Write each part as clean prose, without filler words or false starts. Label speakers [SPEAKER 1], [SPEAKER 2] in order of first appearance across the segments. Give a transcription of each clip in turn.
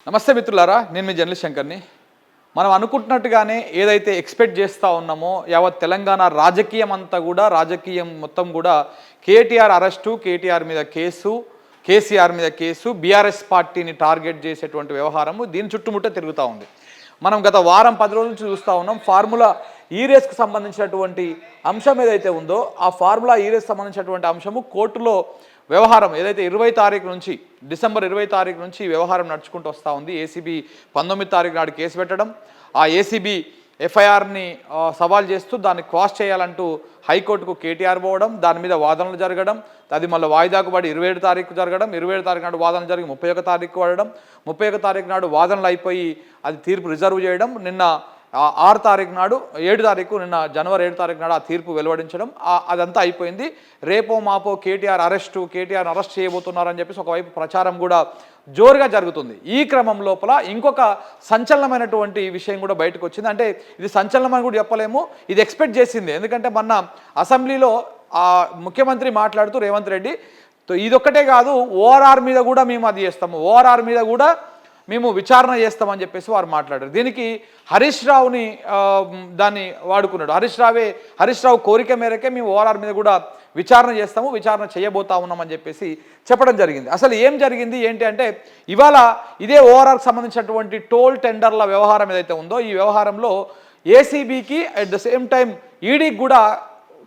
[SPEAKER 1] నమస్తే మిత్రులారా, నేను మీ జర్నలిస్ట్ శంకర్ని. మనం అనుకుంటున్నట్టుగానే ఏదైతే ఎక్స్పెక్ట్ చేస్తూ ఉన్నామో యావత్ తెలంగాణ రాజకీయం మొత్తం కూడా కేటీఆర్ అరెస్టు, కేటీఆర్ మీద కేసు, కేసీఆర్ మీద కేసు, బీఆర్ఎస్ పార్టీని టార్గెట్ చేసేటువంటి వ్యవహారము దీని చుట్టుముట్ట తిరుగుతూ ఉంది. మనం గత వారం 10 రోజుల నుంచి చూస్తూ ఉన్నాం. ఫార్ములా ఈ రేస్కు సంబంధించినటువంటి అంశం ఏదైతే ఉందో ఆ ఫార్ములా ఈ రేస్కి సంబంధించినటువంటి అంశము కోర్టులో వ్యవహారం ఏదైతే 20 తారీఖు నుంచి డిసెంబర్ 20 తారీఖు నుంచి వ్యవహారం నడుచుకుంటూ వస్తూ ఉంది. ఏసీబీ 19 తారీఖు నాడు కేసు పెట్టడం, ఆ ఏసీబీ ఎఫ్ఐఆర్ని సవాల్ చేస్తూ దాన్ని క్వాష్ చేయాలంటూ హైకోర్టుకు కేటీఆర్ పోవడం, దాని మీద వాదనలు జరగడం, అది మళ్ళీ వాయిదాకు పడి 27 తారీఖు జరగడం, 27 తారీఖు నాడు వాదనలు జరిగి 31 తారీఖు పడడం, 31 తారీఖు నాడు వాదనలు అయిపోయి అది తీర్పు రిజర్వ్ చేయడం, నిన్న 6 తారీఖు నాడు 7 తారీఖు నిన్న జనవరి 7 తారీఖు నాడు ఆ తీర్పు వెలువడించడం, అదంతా అయిపోయింది. రేపో మాపో కేటీఆర్ అరెస్ట్ చేయబోతున్నారని చెప్పేసి ఒకవైపు ప్రచారం కూడా జోరుగా జరుగుతుంది. ఈ క్రమం లోపల ఇంకొక సంచలనమైనటువంటి విషయం కూడా బయటకు వచ్చింది. అంటే ఇది సంచలనమని కూడా చెప్పలేము, ఇది ఎక్స్పెక్ట్ చేసింది. ఎందుకంటే మొన్న అసెంబ్లీలో ముఖ్యమంత్రి మాట్లాడుతూ రేవంత్ రెడ్డి ఇదొక్కటే కాదు, ఓఆర్ఆర్ మీద కూడా మేము అది చేస్తాము, ఓఆర్ఆర్ మీద కూడా మేము విచారణ చేస్తామని చెప్పేసి వారు మాట్లాడారు. దీనికి హరీష్ రావుని దాన్ని వాడుకున్నాడు. హరీష్ రావు కోరిక మేరకే మేము ఓఆర్ఆర్ మీద కూడా విచారణ చేస్తాము, విచారణ చేయబోతా ఉన్నామని చెప్పేసి చెప్పడం జరిగింది. అసలు ఏం జరిగింది ఏంటి అంటే, ఇవాళ ఇదే ఓఆర్ఆర్కి సంబంధించినటువంటి టోల్ టెండర్ల వ్యవహారం ఏదైతే ఉందో ఈ వ్యవహారంలో ఏసీబీకి అట్ ద సేమ్ టైం ఈడీకి కూడా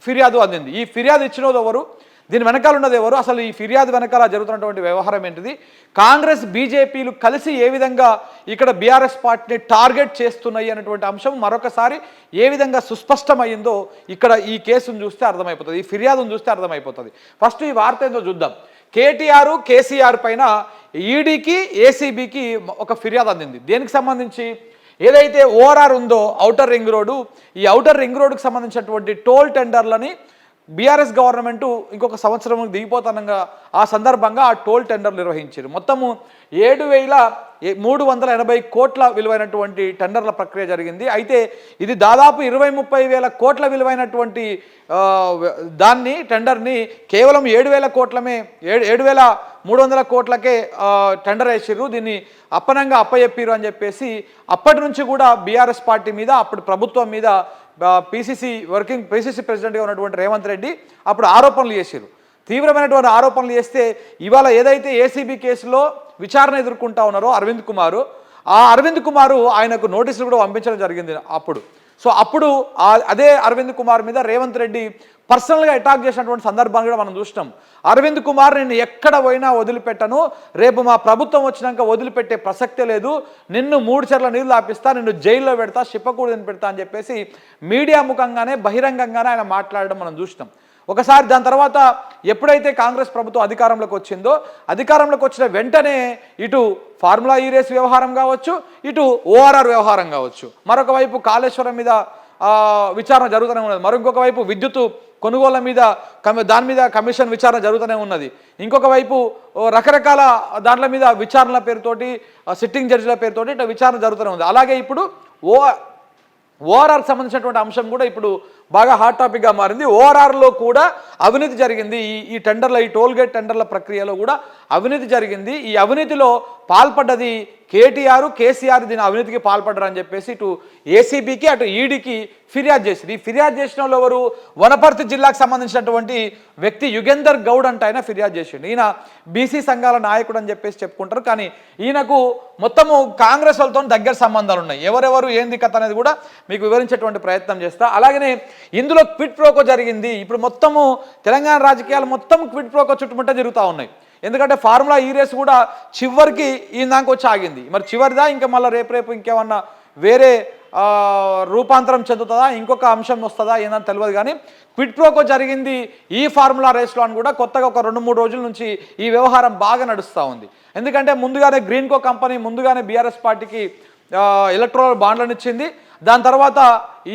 [SPEAKER 1] ఫిర్యాదు అందింది. ఈ ఫిర్యాదు ఇచ్చినది ఎవరు, దీని వెనకాల ఉన్నది ఎవరు, అసలు ఈ ఫిర్యాదు వెనకాల జరుగుతున్నటువంటి వ్యవహారం ఏంటిది, కాంగ్రెస్ బీజేపీలు కలిసి ఏ విధంగా ఇక్కడ బీఆర్ఎస్ పార్టీని టార్గెట్ చేస్తున్నాయి అనేటువంటి అంశం మరొకసారి ఏ విధంగా సుస్పష్టమైందో ఇక్కడ ఈ కేసును చూస్తే అర్థమైపోతుంది, ఈ ఫిర్యాదును చూస్తే అర్థమైపోతుంది. ఫస్ట్ ఈ వార్త ఏందో చూద్దాం. కేటీఆర్ కేసీఆర్ పైన ఈడీకి ఏసీబీకి ఒక ఫిర్యాదు అందింది. దేనికి సంబంధించి, ఏదైతే ఓఆర్ఆర్ ఉందో ఔటర్ రింగ్ రోడ్డు, ఈ ఔటర్ రింగ్ రోడ్డుకు సంబంధించినటువంటి టోల్ టెండర్లని బీఆర్ఎస్ గవర్నమెంటు ఇంకొక సంవత్సరం దిగిపోతానంగా ఆ సందర్భంగా ఆ టోల్ టెండర్లు నిర్వహించారు. మొత్తము 7,380 కోట్ల విలువైనటువంటి టెండర్ల ప్రక్రియ జరిగింది. అయితే ఇది దాదాపు 20-30 వేల కోట్ల విలువైనటువంటి దాన్ని టెండర్ని కేవలం 7,000 కోట్లమే 7,300 కోట్లకే టెండర్ వేసిర్రు. దీన్ని అప్పనంగా అప్పచెప్పిరు అని చెప్పేసి అప్పటి నుంచి కూడా బీఆర్ఎస్ పార్టీ మీద, అప్పుడు ప్రభుత్వం మీద పీసీసీ ప్రెసిడెంట్గా ఉన్నటువంటి రేవంత్ రెడ్డి అప్పుడు ఆరోపణలు చేశారు. తీవ్రమైనటువంటి ఆరోపణలు చేస్తే ఇవాళ ఏదైతే ఏసీబీ కేసులో విచారణ ఎదుర్కొంటా ఉన్నారో అరవింద్ కుమారు ఆయనకు నోటీసులు కూడా పంపించడం జరిగింది అప్పుడు. సో అప్పుడు అదే అరవింద్ కుమార్ మీద రేవంత్ రెడ్డి పర్సనల్గా అటాక్ చేసినటువంటి సందర్భాన్ని కూడా మనం చూసినాం. అరవింద్ కుమార్ నిన్ను ఎక్కడ పోయినా వదిలిపెట్టను, రేపు మా ప్రభుత్వం వచ్చినాక వదిలిపెట్టే ప్రసక్తే లేదు, నిన్ను 3 చెర్ల నీళ్ళు ఆపిస్తా, నిన్ను జైల్లో పెడతా, శిప్పకూడదని పెడతా అని చెప్పేసి మీడియా ముఖంగానే బహిరంగంగానే ఆయన మాట్లాడడం మనం చూసినాం. ఒకసారి దాని తర్వాత ఎప్పుడైతే కాంగ్రెస్ ప్రభుత్వం అధికారంలోకి వచ్చిందో, అధికారంలోకి వచ్చిన వెంటనే ఇటు ఫార్ములా ఈ రేస్ వ్యవహారం కావచ్చు, ఇటు ఓఆర్ఆర్ వ్యవహారం కావచ్చు, మరొక వైపు కాళేశ్వరం మీద విచారణ జరుగుతూనే ఉన్నది, మరొక వైపు విద్యుత్ కొనుగోళ్ల మీద దాని మీద కమిషన్ విచారణ జరుగుతూనే ఉన్నది, ఇంకొక వైపు రకరకాల దాంట్ల మీద విచారణల పేరుతోటి సిట్టింగ్ జడ్జిల పేరుతోటి ఇట్లా విచారణ జరుగుతూనే ఉంది. అలాగే ఇప్పుడు ఓఆర్ఆర్కి సంబంధించినటువంటి అంశం కూడా ఇప్పుడు బాగా హాట్ టాపిక్గా మారింది. ఓఆర్ఆర్లో కూడా అవినీతి జరిగింది. ఈ టెండర్ల, ఈ టోల్గేట్ టెండర్ల ప్రక్రియలో కూడా అవినీతి జరిగింది. ఈ అవినీతిలో పాల్పడ్డది కేటీఆర్, కేసీఆర్ దీని అవినీతికి పాల్పడ్డారని చెప్పేసి ఇటు ఏసీబీకి అటు ఈడీకి ఫిర్యాదు చేసింది. ఈ ఫిర్యాదు చేసిన వాళ్ళు ఎవరు, వనపర్తి జిల్లాకు సంబంధించినటువంటి వ్యక్తి యుగేందర్ గౌడ్ అంటే ఆయన ఫిర్యాదు చేసిండు. ఈయన బీసీ సంఘాల నాయకుడు అని చెప్పేసి చెప్పుకుంటారు, కానీ ఈయనకు మొత్తము కాంగ్రెస్ వాళ్ళతో దగ్గర సంబంధాలు ఉన్నాయి. ఎవరెవరు ఏంది కథ అనేది కూడా మీకు వివరించేటువంటి ప్రయత్నం చేస్తా. అలాగనే ఇందులో క్విడ్ ప్రోకో జరిగింది. ఇప్పుడు మొత్తము తెలంగాణ రాజకీయాలు మొత్తం క్విడ్ ప్రోకో చుట్టుముట్ట జరుగుతూ ఉన్నాయి. ఎందుకంటే ఫార్ములా ఈ రేస్ కూడా చివరికి ఈ దాకా వచ్చి ఆగింది. మరి చివరిదా ఇంకా మళ్ళీ రేపు ఇంకేమన్నా వేరే రూపాంతరం చెందుతుందా, ఇంకొక అంశం వస్తుందా ఏందని తెలియదు. కానీ క్విడ్ ప్రోకో జరిగింది ఈ ఫార్ములా రేస్లో అని కూడా కొత్తగా ఒక 2-3 రోజుల నుంచి ఈ వ్యవహారం బాగా నడుస్తూ ఉంది. ఎందుకంటే ముందుగానే గ్రీన్కో కంపెనీ ముందుగానే బీఆర్ఎస్ పార్టీకి ఎలక్ట్రల్ బాండ్లను ఇచ్చింది. దాని తర్వాత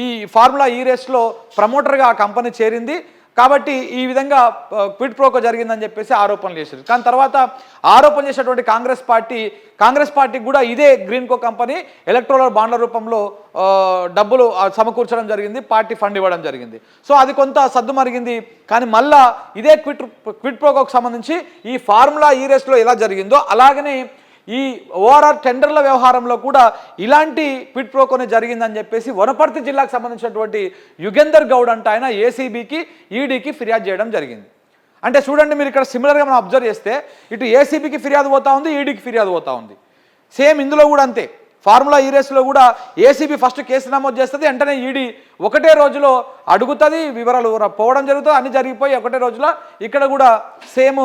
[SPEAKER 1] ఈ ఫార్ములా ఈ రేస్లో ప్రమోటర్గా ఆ కంపెనీ చేరింది. కాబట్టి ఈ విధంగా క్విడ్ ప్రోకో జరిగిందని చెప్పేసి ఆరోపణలు చేశారు. కానీ తర్వాత ఆరోపణ చేసినటువంటి కాంగ్రెస్ పార్టీకి కూడా ఇదే గ్రీన్కో కంపెనీ ఎలక్ట్రల్ బాండ్ల రూపంలో డబ్బులు సమకూర్చడం జరిగింది, పార్టీ ఫండ్ ఇవ్వడం జరిగింది. సో అది కొంత సద్దుమరిగింది. కానీ మళ్ళా ఇదే క్విడ్ ప్రోకోకు సంబంధించి ఈ ఫార్ములా ఈ రేస్లో ఎలా జరిగిందో అలాగనే ఈ ఓఆర్ఆర్ టెండర్ల వ్యవహారంలో కూడా ఇలాంటి క్విడ్ ప్రోకోనే జరిగిందని చెప్పేసి వనపర్తి జిల్లాకు సంబంధించినటువంటి యుగేందర్ గౌడ్ అంటే ఆయన ఏసీబీకి ఈడీకి ఫిర్యాదు చేయడం జరిగింది. అంటే చూడండి మీరు ఇక్కడ సిమిలర్గా మనం అబ్జర్వ్ చేస్తే ఇటు ఏసీబీకి ఫిర్యాదు పోతా ఉంది, ఈడీకి ఫిర్యాదు పోతా ఉంది. సేమ్ ఇందులో కూడా అంతే. ఫార్ములా ఈ రేసులో కూడా ఏసీబీ ఫస్ట్ కేసు నమోదు చేస్తుంది, వెంటనే ఈడీ ఒకటే రోజులో అడుగుతుంది, వివరాలు పోవడం జరుగుతుంది, అన్ని జరిగిపోయి ఒకటే రోజులో ఇక్కడ కూడా సేమ్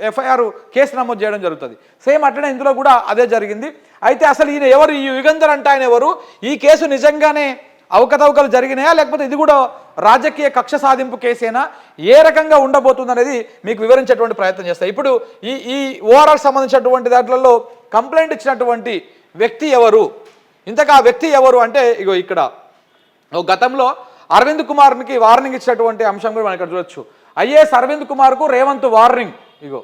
[SPEAKER 1] ఎఫ్ఐఆర్ కేసు నమోదు చేయడం జరుగుతుంది. సేమ్ అట్లనే ఇందులో కూడా అదే జరిగింది. అయితే అసలు ఈయన ఎవరు, ఈ యుగంధర్ అంటే ఆయన ఎవరు, ఈ కేసు నిజంగానే అవకతవకలు జరిగినాయా లేకపోతే ఇది కూడా రాజకీయ కక్ష సాధింపు కేసేనా, ఏ రకంగా ఉండబోతుంది అనేది మీకు వివరించేటువంటి ప్రయత్నం చేస్తాయి. ఇప్పుడు ఈ ఓఆర్ఆర్ సంబంధించినటువంటి దాంట్లో కంప్లైంట్ ఇచ్చినటువంటి వ్యక్తి ఎవరు, ఇంతకు ఆ వ్యక్తి ఎవరు అంటే ఇగో ఇక్కడ గతంలో అరవింద్ కుమార్కి వార్నింగ్ ఇచ్చినటువంటి అంశం కూడా మనం ఇక్కడ చూడొచ్చు. ఐఏఎస్ అరవింద్ కుమార్కు రేవంత్ వార్నింగ్, ఇగో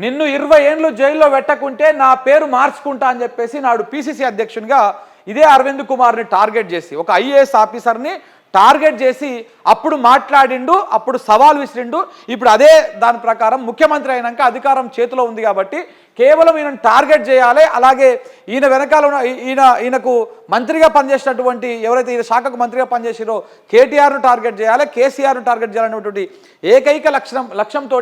[SPEAKER 1] నిన్ను 20 ఏళ్ళు జైల్లో పెట్టకుంటే నా పేరు మార్చుకుంటా అని చెప్పేసి నాడు పిసిసి అధ్యక్షునిగా ఇదే అరవింద్ కుమార్ని టార్గెట్ చేసి, ఒక ఐఏఎస్ ఆఫీసర్ని టార్గెట్ చేసి అప్పుడు మాట్లాడిండు, అప్పుడు సవాల్ విసిరిండు. ఇప్పుడు అదే దాని ప్రకారం ముఖ్యమంత్రి అయినాక అధికారం చేతిలో ఉంది కాబట్టి కేవలం ఈయనను టార్గెట్ చేయాలి, అలాగే ఈయన వెనకాల ఈయనకు మంత్రిగా పనిచేసినటువంటి ఎవరైతే ఈయన శాఖకు మంత్రిగా పనిచేసిరో కేటీఆర్ను టార్గెట్ చేయాలి, కేసీఆర్ను టార్గెట్ చేయాలనేటువంటి ఏకైక లక్ష్యంతో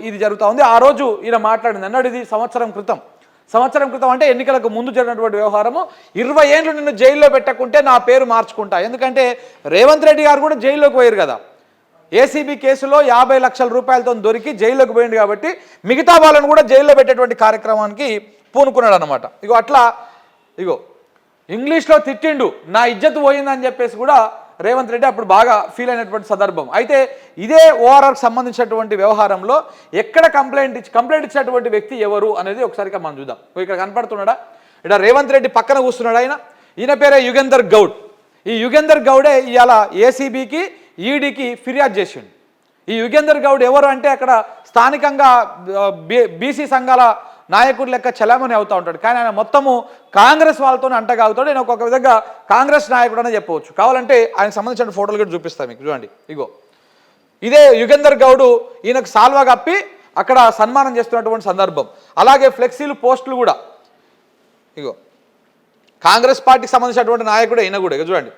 [SPEAKER 1] ఇది జరుగుతూ ఉంది. ఆ రోజు ఈయన మాట్లాడింది అన్నాడు, ఇది సంవత్సరం క్రితం అంటే ఎన్నికలకు ముందు జరిగినటువంటి వ్యవహారము. 20 ఏళ్ళు నిన్ను జైల్లో పెట్టకుంటే నా పేరు మార్చుకుంటా. ఎందుకంటే రేవంత్ రెడ్డి గారు కూడా జైల్లోకి పోయారు కదా, ఏసీబీ కేసులో 50 లక్షల రూపాయలతో దొరికి జైల్లోకి పోయింది కాబట్టి మిగతా వాళ్ళను కూడా జైల్లో పెట్టేటువంటి కార్యక్రమానికి పూనుకున్నాడు అనమాట. అట్లా ఇంగ్లీష్లో తిట్టిండు, నా ఇజ్జత్ పోయిందని చెప్పేసి కూడా రేవంత్ రెడ్డి అప్పుడు బాగా ఫీల్ అయినటువంటి సందర్భం. అయితే ఇదే ఓఆర్ఆర్కి సంబంధించినటువంటి వ్యవహారంలో ఎక్కడ కంప్లైంట్ ఇచ్చినటువంటి వ్యక్తి ఎవరు అనేది ఒకసారిగా మనం చూద్దాం. ఇక్కడ కనపడుతున్నాడా, ఇక్కడ రేవంత్ రెడ్డి పక్కన కూర్చున్నాడు ఈయన పేరే యుగేందర్ గౌడ్. ఈ యుగేందర్ గౌడే ఇవాళ ఏసీబీకి ఈడీకి ఫిర్యాదు చేసిండు. ఈ యుగేందర్ గౌడ్ ఎవరు అంటే అక్కడ స్థానికంగా బీసీ సంఘాల నాయకుడు లెక్క చలామణి అవుతూ ఉంటాడు, కానీ ఆయన మొత్తము కాంగ్రెస్ వాళ్ళతో అంటగాగుతాడు. నేను ఒక విధంగా కాంగ్రెస్ నాయకుడు అనే చెప్పవచ్చు. కావాలంటే ఆయనకు సంబంధించిన ఫోటోలు కూడా చూపిస్తాను మీకు. చూడండి, ఇదే యుగేందర్ గౌడ్ ఈయనకు సాల్వా కప్పి అక్కడ సన్మానం చేస్తున్నటువంటి సందర్భం. అలాగే ఫ్లెక్సీలు పోస్టులు కూడా కాంగ్రెస్ పార్టీకి సంబంధించినటువంటి నాయకుడు ఈయన కూడా. చూడండి,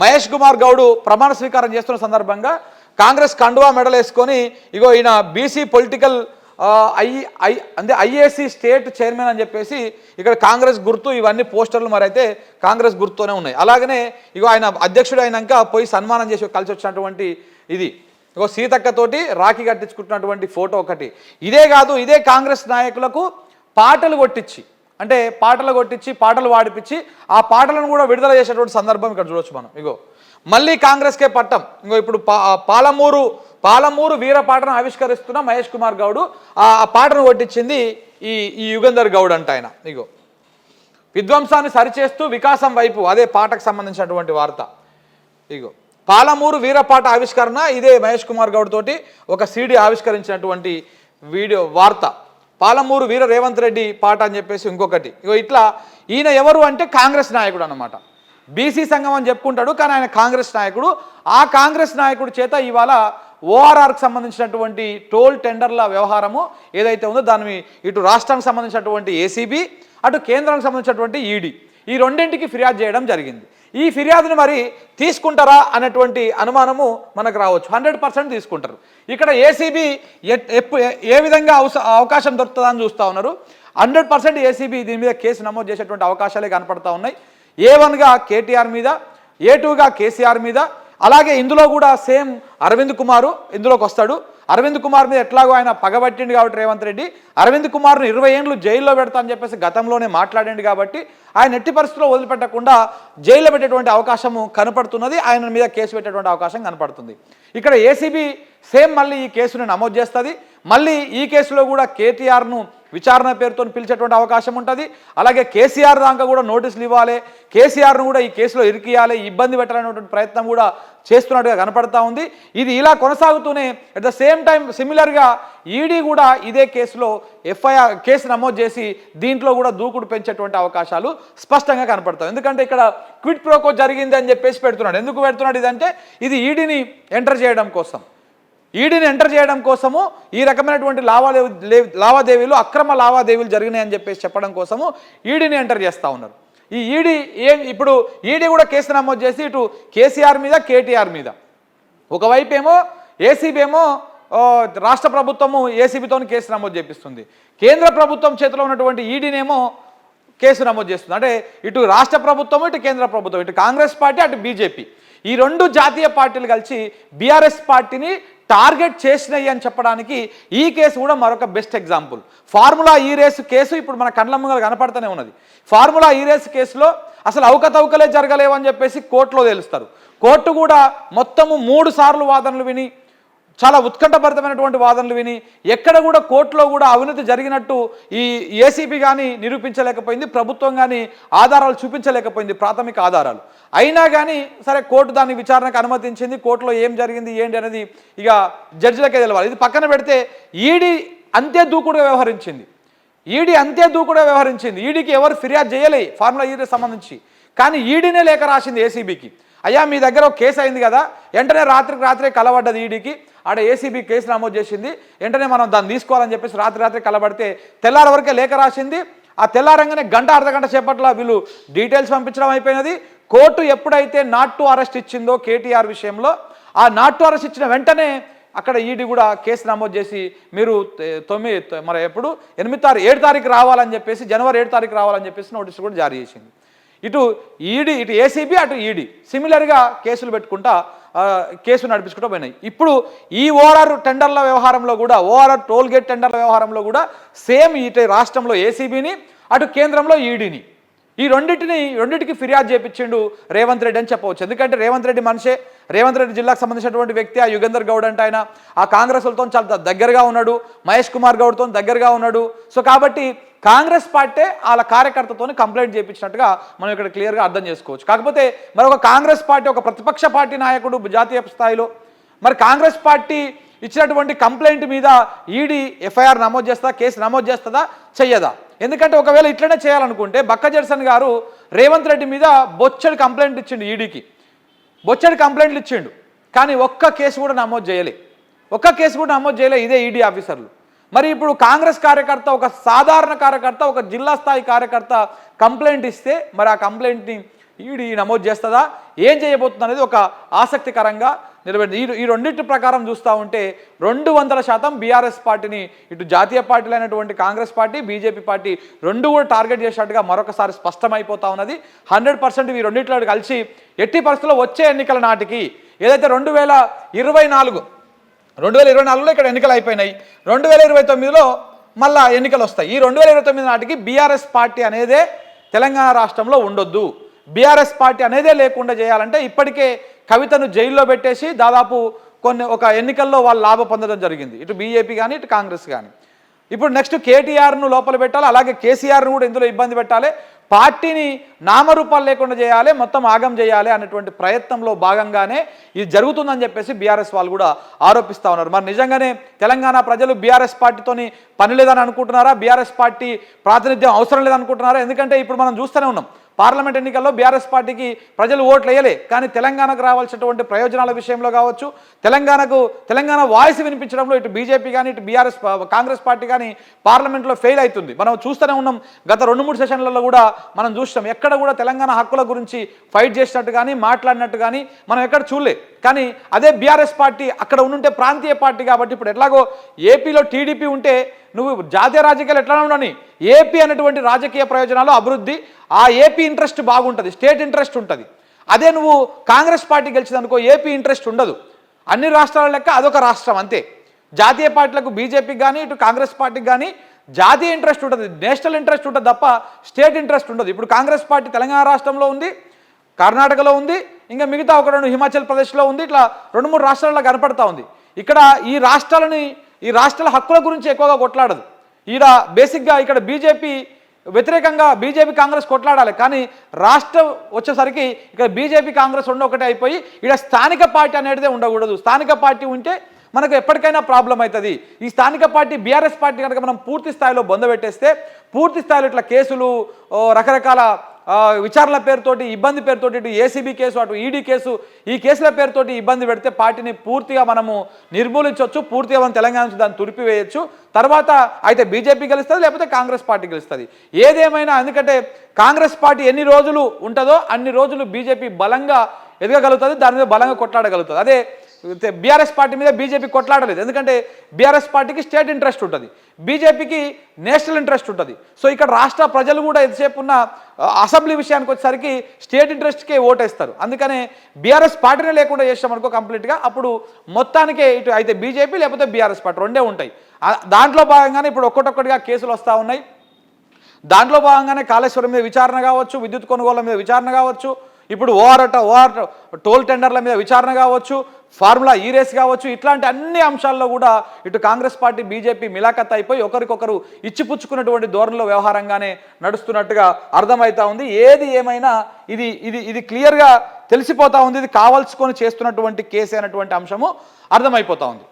[SPEAKER 1] మహేష్ కుమార్ గౌడ్ ప్రమాణ స్వీకారం చేస్తున్న సందర్భంగా కాంగ్రెస్ కండువా మెడల్ వేసుకొని ఈయన BC political IAC state chairman అని చెప్పేసి ఇక్కడ కాంగ్రెస్ గుర్తు, ఇవన్నీ పోస్టర్లు మరి అయితే కాంగ్రెస్ గుర్తుతోనే ఉన్నాయి. అలాగనే ఆయన అధ్యక్షుడు అయినాక పోయి సన్మానం చేసి కలిసి వచ్చినటువంటి ఇది సీతక్కతోటి రాఖీ కట్టించుకుంటున్నటువంటి ఫోటో ఒకటి. ఇదే కాదు, ఇదే కాంగ్రెస్ నాయకులకు పాటలు కొట్టించి పాటలు పాడిపించి ఆ పాటలను కూడా విడుదల చేసేటువంటి సందర్భం ఇక్కడ చూడొచ్చు మనం. మళ్ళీ కాంగ్రెస్కే పట్టం. ఇప్పుడు పాలమూరు వీర పాటను ఆవిష్కరిస్తున్న మహేష్ కుమార్ గౌడ్ ఆ పాటను కొట్టించింది ఈ యుగేందర్ గౌడ్ అంట ఆయన. విధ్వంసాన్ని సరిచేస్తూ వికాసం వైపు, అదే పాటకు సంబంధించినటువంటి వార్త. పాలమూరు వీరపాట ఆవిష్కరణ ఇదే మహేష్ కుమార్ గౌడ్ తోటి ఒక సీడీ ఆవిష్కరించినటువంటి వీడియో వార్త. పాలమూరు వీర రేవంత్ రెడ్డి పాట అని చెప్పేసి ఇంకొకటి. ఇట్లా ఈయన ఎవరు అంటే కాంగ్రెస్ నాయకుడు అన్నమాట. బీసీ సంఘం అని చెప్పుకుంటాడు, కానీ ఆయన కాంగ్రెస్ నాయకుడు. ఆ కాంగ్రెస్ నాయకుడి చేత ఇవాళ ఓఆర్ఆర్కి సంబంధించినటువంటి టోల్ టెండర్ల వ్యవహారము ఏదైతే ఉందో దాన్ని ఇటు రాష్ట్రానికి సంబంధించినటువంటి ఏసీబీ, అటు కేంద్రానికి సంబంధించినటువంటి ఈడీ, ఈ రెండింటికి ఫిర్యాదు చేయడం జరిగింది. ఈ ఫిర్యాదుని మరి తీసుకుంటారా అన్నటువంటి అనుమానము మనకు రావచ్చు. 100% తీసుకుంటారు. ఇక్కడ ఏసీబీ ఏ విధంగా అవకాశం దొరుకుతుందని చూస్తూ ఉన్నారు. 100% ఏసీబీ దీని మీద కేసు నమోదు చేసేటువంటి అవకాశాలే కనపడతా ఉన్నాయి. A1గా కేటీఆర్ మీద, A2గా కేసీఆర్ మీద, అలాగే ఇందులో కూడా సేమ్ అరవింద్ కుమారు ఇందులోకి వస్తాడు. అరవింద్ కుమార్ మీద ఎట్లాగో ఆయన పగబట్టిండు కాబట్టి రేవంత్ రెడ్డి అరవింద్ కుమార్ను 20 ఏళ్ళు జైల్లో పెడతా అని చెప్పేసి గతంలోనే మాట్లాడిండు కాబట్టి ఆయన ఎట్టి పరిస్థితుల్లో వదిలిపెట్టకుండా జైల్లో పెట్టేటువంటి అవకాశము కనపడుతున్నది. ఆయన మీద కేసు పెట్టేటువంటి అవకాశం కనపడుతుంది. ఇక్కడ ఏసీబీ సేమ్ మళ్ళీ ఈ కేసును నమోదు చేస్తుంది. మళ్ళీ ఈ కేసులో కూడా కేటీఆర్ను విచారణ పేరుతో పిలిచేటువంటి అవకాశం ఉంటుంది. అలాగే కేసీఆర్ దాకా కూడా నోటీసులు ఇవ్వాలి, కేసీఆర్ను కూడా ఈ కేసులో ఇరికియాలి, ఇబ్బంది పెట్టాలనేటువంటి ప్రయత్నం కూడా చేస్తున్నట్టుగా కనపడతా ఉంది. ఇది ఇలా కొనసాగుతూనే అట్ ద సేమ్ టైం సిమిలర్గా ఈడీ కూడా ఇదే కేసులో ఎఫ్ఐఆర్ కేసు నమోదు చేసి దీంట్లో కూడా దూకుడు పెంచేటువంటి అవకాశాలు స్పష్టంగా కనపడతాయి. ఎందుకంటే ఇక్కడ క్విడ్ ప్రోకో జరిగింది అని చెప్పేసి పెడుతున్నాడు. ఎందుకు పెడుతున్నాడు ఇదంటే ఇది ఈడీని ఎంటర్ చేయడం కోసం. ఈడీని ఎంటర్ చేయడం కోసము ఈ రకమైనటువంటి లావాదేవీలు అక్రమ లావాదేవీలు జరిగినాయని చెప్పేసి చెప్పడం కోసము ఈడీని ఎంటర్ చేస్తూ ఉన్నారు. ఈ ఈడీ ఇప్పుడు ఈడీ కూడా కేసు నమోదు చేసి ఇటు కేసీఆర్ మీద కేటీఆర్ మీద ఒకవైపు ఏమో ఏసీబీ ఏమో రాష్ట్ర ప్రభుత్వము ఏసీబీతో కేసు నమోదు చేపిస్తుంది, కేంద్ర ప్రభుత్వం చేతిలో ఉన్నటువంటి ఈడీనేమో కేసు నమోదు చేస్తుంది. అంటే ఇటు రాష్ట్ర ప్రభుత్వం ఇటు కేంద్ర ప్రభుత్వం, ఇటు కాంగ్రెస్ పార్టీ అటు బీజేపీ, ఈ రెండు జాతీయ పార్టీలు కలిసి బీఆర్ఎస్ పార్టీని టార్గెట్ చేసినాయి అని చెప్పడానికి ఈ కేసు కూడా మరొక బెస్ట్ ఎగ్జాంపుల్. ఫార్ములా ఈ రేసు కేసు ఇప్పుడు మన కళ్ళ ముంగల కనపడుతూనే ఉన్నది. ఫార్ములా ఈ రేసు కేసులో అసలు అవకతవకలే జరగలేవు అని చెప్పేసి కోర్టులో తేలుస్తారు. కోర్టు కూడా మొత్తము 3 సార్లు వాదనలు విని చాలా ఉత్కంఠభరితమైనటువంటి వాదనలు విని ఎక్కడ కూడా కోర్టులో కూడా అవినీతి జరిగినట్టు ఈ ఏసీబీ కానీ నిరూపించలేకపోయింది, ప్రభుత్వం కానీ ఆధారాలు చూపించలేకపోయింది, ప్రాథమిక ఆధారాలు. అయినా కానీ సరే కోర్టు దాన్ని విచారణకు అనుమతించింది. కోర్టులో ఏం జరిగింది ఏంటి అనేది ఇక జడ్జిలకే తెలవాలి. ఇది పక్కన పెడితే ఈడీ అంతే దూకుడుగా వ్యవహరించింది. ఈడీకి ఎవరు ఫిర్యాదు చేయలే ఫార్ములా ఈడీ సంబంధించి, కానీ ఈడీనే లేఖ రాసింది ఏసీబీకి. అయ్యా మీ దగ్గర ఒక కేసు అయింది కదా, వెంటనే రాత్రే కలబడ్డది ఈడీకి, ఆడ ఏసీబీ కేసు నమోదు చేసింది, వెంటనే మనం దాన్ని తీసుకోవాలని చెప్పేసి రాత్రి కలబడితే తెల్లారి వరకే లేఖ రాసింది. ఆ తెల్లారంగానే అర్ధగంట సేపట్లో వీళ్ళు డీటెయిల్స్ పంపించడం అయిపోయినది. కోర్టు ఎప్పుడైతే నాట్ టు అరెస్ట్ ఇచ్చిందో కేటీఆర్ విషయంలో, ఆ నాట్ టు అరెస్ట్ ఇచ్చిన వెంటనే అక్కడ ఈడీ కూడా కేసు నమోదు చేసి మీరు 7 తారీఖు రావాలని చెప్పేసి జనవరి 7 తారీఖు రావాలని చెప్పేసి నోటీసు కూడా జారీ చేసింది. ఇటు ఈడీ ఇటు ఏసీబీ అటు ఈడీ సిమిలర్గా కేసులు పెట్టుకుంటా కేసు నడిపించుకుంటూ పోయినాయి. ఇప్పుడు ఈ ఓఆర్ఆర్ టెండర్ల వ్యవహారంలో కూడా, ఓఆర్ఆర్ టోల్ గేట్ టెండర్ల వ్యవహారంలో కూడా సేమ్ ఇటు రాష్ట్రంలో ఏసీబీని అటు కేంద్రంలో ఈడీని ఈ రెండింటికి ఫిర్యాదు చేపించిండు రేవంత్ రెడ్డి అని చెప్పవచ్చు. ఎందుకంటే రేవంత్ రెడ్డి మనిషే, రేవంత్ రెడ్డి జిల్లాకు సంబంధించినటువంటి వ్యక్తి. ఆ యుగంధర్ గౌడ్ అంటే ఆయన ఆ కాంగ్రెస్లతో చాలా దగ్గరగా ఉన్నాడు, మహేష్ కుమార్ గౌడ్తో దగ్గరగా ఉన్నాడు. సో కాబట్టి కాంగ్రెస్ పార్టీ వాళ్ళ కార్యకర్తతో కంప్లైంట్ చేయించినట్టుగా మనం ఇక్కడ క్లియర్గా అర్థం చేసుకోవచ్చు. కాకపోతే మరి ఒక కాంగ్రెస్ పార్టీ, ఒక ప్రతిపక్ష పార్టీ నాయకుడు జాతీయ స్థాయిలో మరి కాంగ్రెస్ పార్టీ ఇచ్చినటువంటి కంప్లైంట్ మీద ఈడీ ఎఫ్ఐఆర్ నమోదు చేస్తా, కేసు నమోదు చేస్తుందా చెయ్యదా? ఎందుకంటే ఒకవేళ ఇట్లనే చేయాలనుకుంటే బక్క జడ్సన్ గారు రేవంత్ రెడ్డి మీద బొచ్చడి కంప్లైంట్ ఇచ్చిండు, ఈడీకి బొచ్చడి కంప్లైంట్లు ఇచ్చిండు, కానీ ఒక్క కేసు కూడా నమోదు చేయలే. ఇదే ఈడీ ఆఫీసర్లు. మరి ఇప్పుడు కాంగ్రెస్ కార్యకర్త, ఒక సాధారణ కార్యకర్త, ఒక జిల్లా స్థాయి కార్యకర్త కంప్లైంట్ ఇస్తే మరి ఆ కంప్లైంట్ని ఈడీ నమోదు చేస్తుందా, ఏం చేయబోతుంది అనేది ఒక ఆసక్తికరంగా నిలబడింది. ఈ రెండింటి ప్రకారం చూస్తూ ఉంటే 200% బీఆర్ఎస్ పార్టీని ఇటు జాతీయ పార్టీలు అయినటువంటి కాంగ్రెస్ పార్టీ, బీజేపీ పార్టీ రెండు కూడా టార్గెట్ చేసినట్టుగా మరొకసారి స్పష్టమైపోతా ఉన్నది. 100% ఈ రెండింటిలో కలిసి ఎట్టి పరిస్థితుల్లో వచ్చే ఎన్నికల నాటికి ఏదైతే 2024లో ఇక్కడ ఎన్నికలు అయిపోయినాయి, 2029లో మళ్ళా ఎన్నికలు వస్తాయి. ఈ 2029 నాటికి బీఆర్ఎస్ పార్టీ అనేదే తెలంగాణ రాష్ట్రంలో ఉండొద్దు, బీఆర్ఎస్ పార్టీ అనేదే లేకుండా చేయాలంటే ఇప్పటికే కవితను జైల్లో పెట్టేసి దాదాపు ఒక ఎన్నికల్లో వాళ్ళు లాభం పొందడం జరిగింది, ఇటు బీజేపీ కానీ ఇటు కాంగ్రెస్ కానీ. ఇప్పుడు నెక్స్ట్ కేటీఆర్ను లోపల పెట్టాలి, అలాగే కేసీఆర్ను కూడా ఇందులో ఇబ్బంది పెట్టాలి, పార్టీని నామరూపాలు లేకుండా చేయాలి, మొత్తం ఆగం చేయాలి అన్నటువంటి ప్రయత్నంలో భాగంగానే ఇది జరుగుతుందని చెప్పేసి బీఆర్ఎస్ వాళ్ళు కూడా ఆరోపిస్తూ ఉన్నారు. మరి నిజంగానే తెలంగాణ ప్రజలు బీఆర్ఎస్ పార్టీతోని పని లేదని అనుకుంటున్నారా, బీఆర్ఎస్ పార్టీ ప్రాతినిధ్యం అవసరం లేదనుకుంటున్నారా? ఎందుకంటే ఇప్పుడు మనం చూస్తూనే ఉన్నాం, పార్లమెంట్ ఎన్నికల్లో బీఆర్ఎస్ పార్టీకి ప్రజలు ఓట్లు వేయలే, కానీ తెలంగాణకు రావాల్సినటువంటి ప్రయోజనాల విషయంలో కావచ్చు, తెలంగాణ వాయిస్ వినిపించడంలో ఇటు బీజేపీ కానీ ఇటు కాంగ్రెస్ పార్టీ కానీ పార్లమెంట్లో ఫెయిల్ అవుతుంది. మనం చూస్తూనే ఉన్నాం, గత 2-3 సెషన్లలో కూడా మనం చూస్తాం, ఎక్కడ కూడా తెలంగాణ హక్కుల గురించి ఫైట్ చేసినట్టు కానీ మాట్లాడినట్టు కానీ మనం ఎక్కడ చూడలే. కానీ అదే బీఆర్ఎస్ పార్టీ అక్కడ ఉంటే ప్రాంతీయ పార్టీ కాబట్టి ఇప్పుడు ఎట్లాగో ఏపీలో టీడీపీ ఉంటే నువ్వు జాతీయ రాజకీయాలు ఎట్లా ఉండని, ఏపీ అనేటువంటి రాజకీయ ప్రయోజనాలు, అభివృద్ధి, ఆ ఏపీ ఇంట్రెస్ట్ బాగుంటుంది, స్టేట్ ఇంట్రెస్ట్ ఉంటుంది. అదే నువ్వు కాంగ్రెస్ పార్టీ గెలిచిందనుకో ఏపీ ఇంట్రెస్ట్ ఉండదు, అన్ని రాష్ట్రాల లెక్క అదొక రాష్ట్రం అంతే. జాతీయ పార్టీలకు బీజేపీకి కానీ ఇటు కాంగ్రెస్ పార్టీకి కానీ జాతీయ ఇంట్రెస్ట్ ఉంటుంది, నేషనల్ ఇంట్రెస్ట్ ఉంటుంది తప్ప స్టేట్ ఇంట్రెస్ట్ ఉండదు. ఇప్పుడు కాంగ్రెస్ పార్టీ తెలంగాణ రాష్ట్రంలో ఉంది, కర్ణాటకలో ఉంది, ఇంకా మిగతా ఒక 2 హిమాచల్ ప్రదేశ్లో ఉంది, ఇట్లా 2-3 రాష్ట్రాల్లో కనపడతా ఉంది. ఇక్కడ ఈ రాష్ట్రాల హక్కుల గురించి ఎక్కువగా కొట్లాడదు. బేసిక్గా ఇక్కడ బీజేపీ వ్యతిరేకంగా బీజేపీ కాంగ్రెస్ కొట్లాడాలి, కానీ రాష్ట్రం వచ్చేసరికి ఇక్కడ బీజేపీ కాంగ్రెస్ ఒకటే అయిపోయి ఇక్కడ స్థానిక పార్టీ అనేది ఉండకూడదు. స్థానిక పార్టీ ఉంటే మనకు ఎప్పటికైనా ప్రాబ్లం అవుతుంది. ఈ స్థానిక పార్టీ బీఆర్ఎస్ పార్టీ కనుక మనం పూర్తి స్థాయిలో బొందబెట్టేస్తే, పూర్తి స్థాయిలో ఇట్లా కేసులు, రకరకాల విచారణల పేరుతోటి ఇబ్బంది పేరుతోటి ఇటు ఏసీబీ కేసు అటు ఈడీ కేసు ఈ కేసుల పేరుతోటి ఇబ్బంది పెడితే పార్టీని పూర్తిగా మనము నిర్మూలించవచ్చు, పూర్తిగా మనం తెలంగాణ నుంచి దాన్ని తుడిపివేయచ్చు. తర్వాత అయితే బీజేపీ గెలుస్తుంది లేకపోతే కాంగ్రెస్ పార్టీ గెలుస్తుంది. ఏదేమైనా ఎందుకంటే కాంగ్రెస్ పార్టీ ఎన్ని రోజులు ఉంటుందో అన్ని రోజులు బీజేపీ బలంగా ఎదగగలుగుతుంది, దాని మీద బలంగా కొట్లాడగలుగుతుంది. అదే బీఆర్ఎస్ పార్టీ మీద బీజేపీ కొట్లాడలేదు, ఎందుకంటే బీఆర్ఎస్ పార్టీకి స్టేట్ ఇంట్రెస్ట్ ఉంటుంది, బీజేపీకి నేషనల్ ఇంట్రెస్ట్ ఉంటుంది. సో ఇక్కడ రాష్ట్ర ప్రజలు కూడా ఎంతసేపు ఉన్న అసెంబ్లీ విషయానికి వచ్చేసరికి స్టేట్ ఇంట్రెస్ట్కే ఓటేస్తారు. అందుకనే బీఆర్ఎస్ పార్టీనే లేకుండా చేసామనుకో కంప్లీట్గా, అప్పుడు మొత్తానికే ఇటు అయితే బీజేపీ లేకపోతే బీఆర్ఎస్ పార్టీ రెండే ఉంటాయి. దాంట్లో భాగంగానే ఇప్పుడు ఒక్కొక్కటిగా కేసులు వస్తూ ఉన్నాయి. దాంట్లో భాగంగానే కాళేశ్వరం మీద విచారణ కావచ్చు, విద్యుత్ కొనుగోళ్ల మీద విచారణ కావచ్చు, ఇప్పుడు ఓఆర్ టోల్ టెండర్ల మీద విచారణ కావచ్చు, ఫార్ములా ఈ రేస్ కావచ్చు, ఇట్లాంటి అన్ని అంశాల్లో కూడా ఇటు కాంగ్రెస్ పార్టీ బీజేపీ మిలాఖత్ అయిపోయి ఒకరికొకరు ఇచ్చిపుచ్చుకున్నటువంటి ధోరణిలో వ్యవహారంగానే నడుస్తున్నట్టుగా అర్థమవుతా ఉంది. ఏది ఏమైనా ఇది ఇది ఇది క్లియర్గా తెలిసిపోతా ఉంది, ఇది కావాల్సుకొని చేస్తున్నటువంటి కేసు అయినటువంటి అంశము అర్థమైపోతా ఉంది.